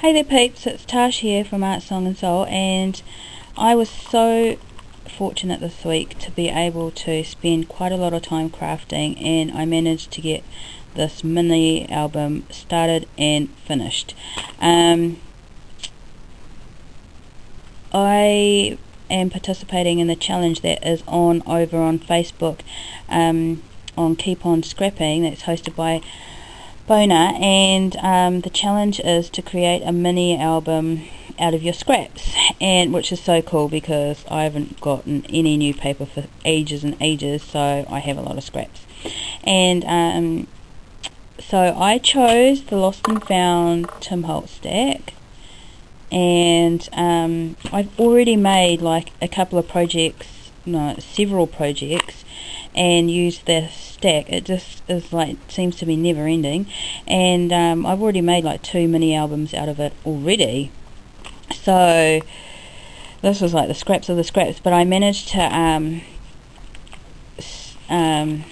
Hey there peeps, it's Tash here from Art Song and Soul, and I was so fortunate this week to be able to spend quite a lot of time crafting, and I managed to get this mini album started and finished. I am participating in the challenge that is over on Facebook on Keep On Scrapping, that's hosted by Bona, and the challenge is to create a mini album out of your scraps, and which is so cool because I haven't gotten any new paper for ages and ages, so I have a lot of scraps. And so I chose the Lost and Found Tim Holtz stack, and I've already made like a couple of projects, no, several projects, and used this stack. It just is like, seems to be never ending, and I've already made like 2 mini albums out of it already. So this was like the scraps of the scraps, but I managed to it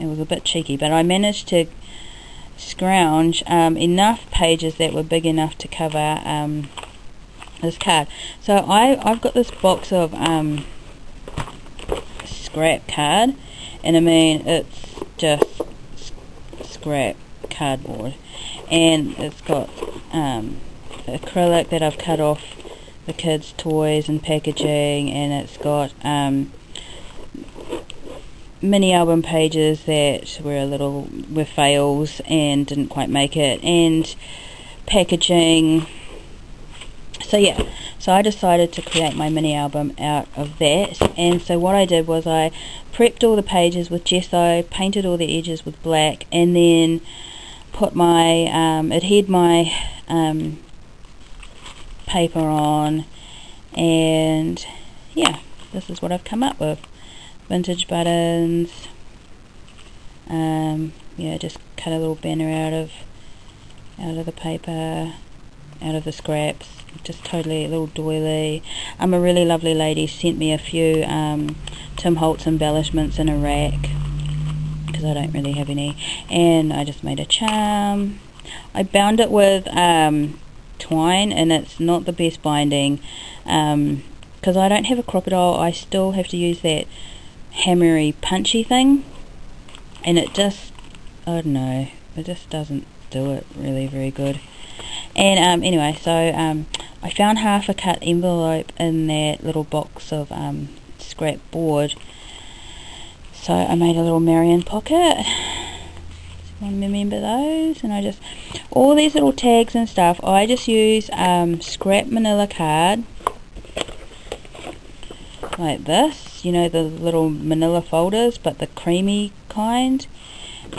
was a bit cheeky, but I managed to scrounge enough pages that were big enough to cover this card. So I've got this box of scrap card, and I mean it's just scrap cardboard, and it's got acrylic that I've cut off the kids' toys and packaging, and it's got mini album pages that were fails and didn't quite make it, and packaging. So yeah, so I decided to create my mini album out of that, and so what I did was I prepped all the pages with gesso, painted all the edges with black, and then put my adhered my paper on, and yeah, this is what I've come up with. Vintage buttons, yeah, just cut a little banner out of the paper, out of the scraps, just totally a little doily. A really lovely lady sent me a few Tim Holtz embellishments in a rack, because I don't really have any, and I just made a charm. I bound it with twine, and it's not the best binding, because I don't have a crocodile. I still have to use that hammery punchy thing, and it just, I don't know, it just doesn't do it really very good. And anyway, so I found half a cut envelope in that little box of scrap board, so I made a little Marion pocket. Remember those? And I just, all these little tags and stuff, I just use scrap manila card like this, you know, the little manila folders, but the creamy kind,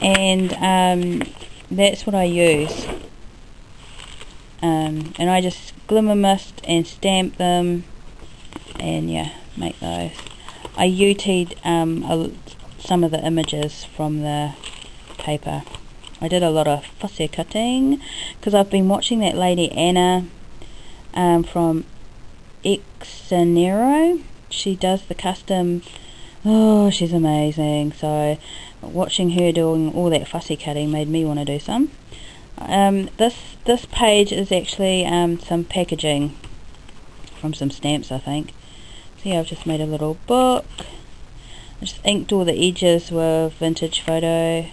and that's what I use. And I just glimmer mist and stamp them, and yeah, make those. I UT'd some of the images from the paper. I did a lot of fussy cutting because I've been watching that lady Anna from Exanero. She does the custom. Oh, she's amazing. So watching her doing all that fussy cutting made me want to do some. This page is actually some packaging from some stamps, I think. See, I've just made a little book. I just inked all the edges with vintage photo,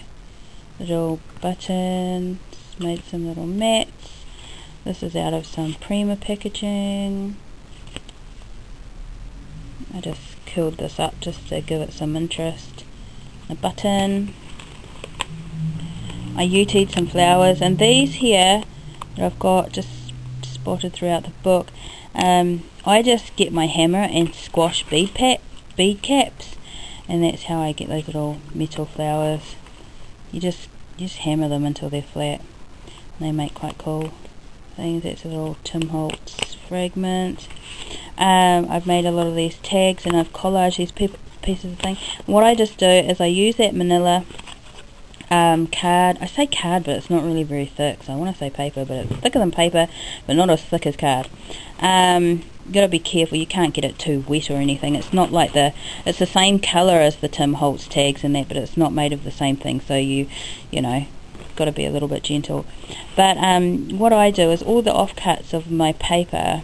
little buttons, made some little mats. This is out of some Prima packaging. I just curled this up just to give it some interest. A button. I UT'd some flowers, and these here that I've got just spotted throughout the book, I just get my hammer and squash bead caps, and that's how I get those little metal flowers. You just hammer them until they're flat, and they make quite cool things. That's a little Tim Holtz fragment. I've made a lot of these tags, and I've collaged these pieces of thing. What I just do is I use that manila card. I say card, but it's not really very thick, so I want to say paper, but it's thicker than paper, but not as thick as card. You gotta be careful, you can't get it too wet or anything. It's not like it's the same colour as the Tim Holtz tags and that, but it's not made of the same thing, so you know, got to be a little bit gentle. But what I do is all the offcuts of my paper,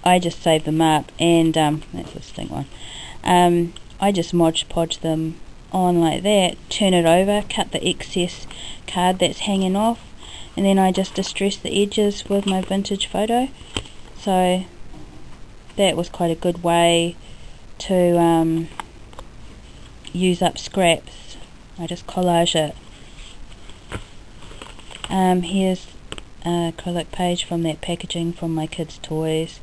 I just save them up, and that's the stink one. I just Mod Podge them on like that, turn it over, cut the excess card that's hanging off, and then I just distress the edges with my vintage photo. So that was quite a good way to use up scraps. I just collage it. Here's an acrylic page from that packaging from my kids' toys.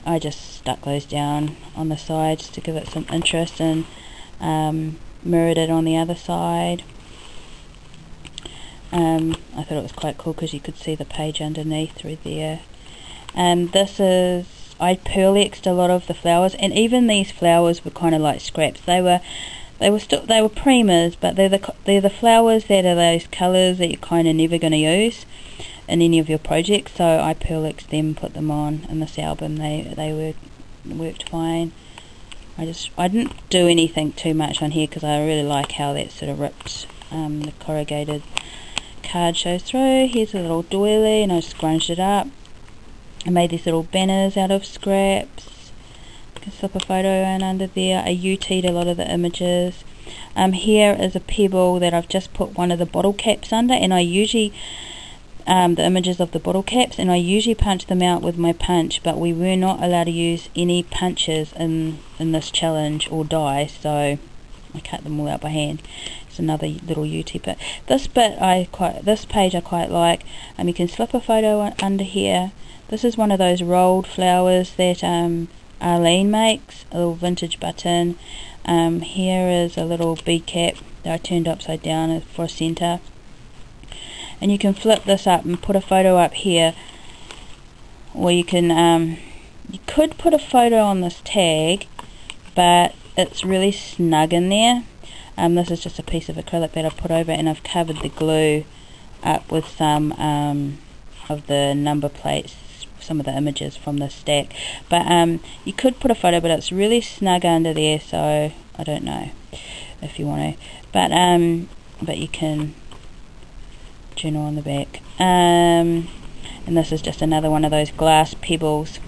I just stuck those down on the side just to give it some interest, and mirrored it on the other side. I thought it was quite cool because you could see the page underneath through there. This is, I pearlexed a lot of the flowers, and even these flowers were kind of like scraps. They were primers, but they're the flowers that are those colours that you're kind of never going to use in any of your projects. So I pearlexed them, put them on in this album. They worked fine. I didn't do anything too much on here because I really like how that sort of ripped, the corrugated card shows through. Here's a little doily, and I scrunched it up. I made these little banners out of scraps. You can slip a photo in under there. I UT'd a lot of the images. Here is a pebble that I've just put one of the bottle caps under, and I usually the images of the bottle caps, and I usually punch them out with my punch, but we were not allowed to use any punches in this challenge or die, so I cut them all out by hand. It's another little UT bit. This page I quite like. You can slip a photo under here. This is one of those rolled flowers that Arlene makes, a little vintage button. Here is a little bead cap that I turned upside down for a centre. And you can flip this up and put a photo up here, or you can you could put a photo on this tag, but it's really snug in there. This is just a piece of acrylic that I've put over, and I've covered the glue up with some of the number plates, some of the images from the stack. But you could put a photo, but it's really snug under there, so I don't know if you want to. But you can journal on the back. And this is just another one of those glass pebbles.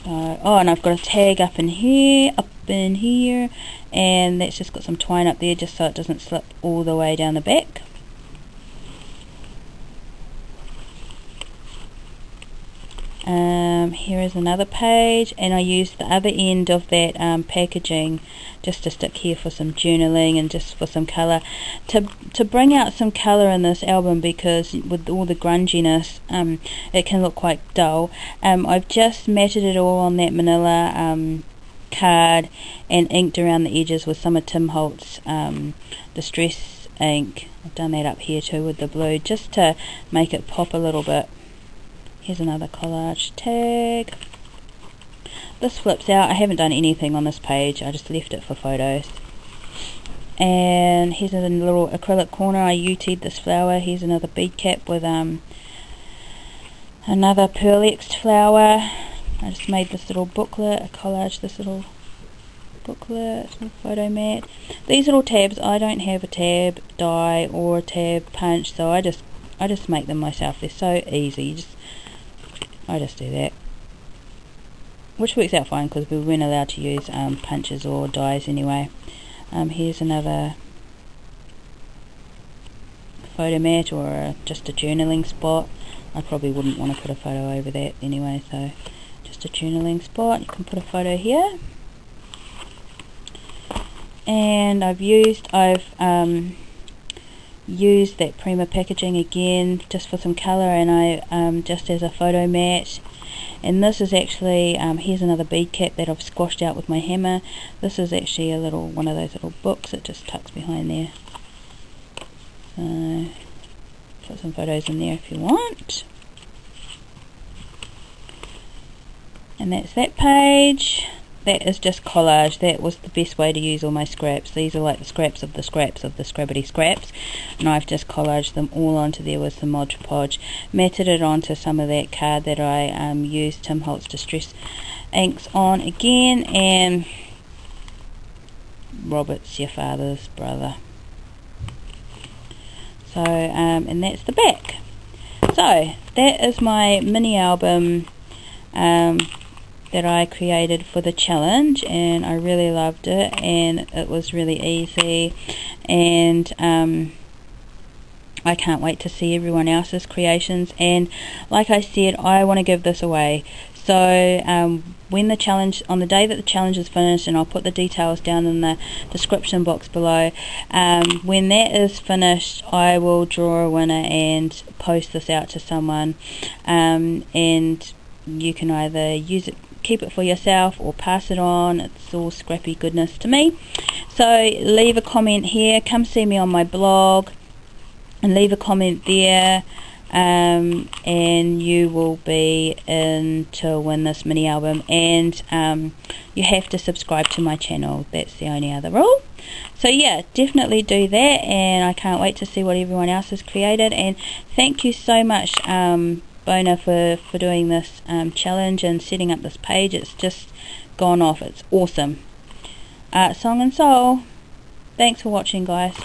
Oh, and I've got a tag up in here, and that's just got some twine up there just so it doesn't slip all the way down the back. Here is another page, and I used the other end of that packaging just to stick here for some journaling and just for some colour, to bring out some colour in this album, because with all the grunginess it can look quite dull. I've just matted it all on that manila card and inked around the edges with some of Tim Holt's Distress ink. I've done that up here too with the blue, just to make it pop a little bit. Here's another collage tag. This flips out. I haven't done anything on this page, I just left it for photos. And here's a little acrylic corner. I UT'd this flower. Here's another bead cap with another pearlexed flower. I just made this little booklet. I collaged this little booklet, little photo mat. These little tabs, I don't have a tab die or a tab punch, so I just make them myself. They're so easy. I just do that, which works out fine because we weren't allowed to use punches or dies anyway. Here's another photo mat, or just a journaling spot. I probably wouldn't want to put a photo over that anyway, so just a journaling spot. You can put a photo here. And I've used that Prima packaging again just for some colour, and I just as a photo mat. And this is actually here's another bead cap that I've squashed out with my hammer. This is actually a little one of those little books that just tucks behind there. So put some photos in there if you want. And that's that page. That is just collage. That was the best way to use all my scraps. These are like the scraps of the scrabbity scraps, and I've just collaged them all onto there with some Mod Podge. Matted it onto some of that card that I used Tim Holt's Distress inks on again, and Robert's your father's brother. So, and that's the back. So, that is my mini album that I created for the challenge, and I really loved it, and it was really easy, and I can't wait to see everyone else's creations. And like I said, I want to give this away. So when the challenge, on the day that the challenge is finished, and I'll put the details down in the description box below, when that is finished, I will draw a winner and post this out to someone, and you can either use it, keep it for yourself, or pass it on. It's all scrappy goodness to me. So leave a comment here, come see me on my blog and leave a comment there, and you will be in to win this mini album. And you have to subscribe to my channel, that's the only other rule. So yeah, definitely do that, and I can't wait to see what everyone else has created. And thank you so much, Bona, for doing this challenge and setting up this page. It's just gone off, it's awesome. Song and Soul, thanks for watching, guys.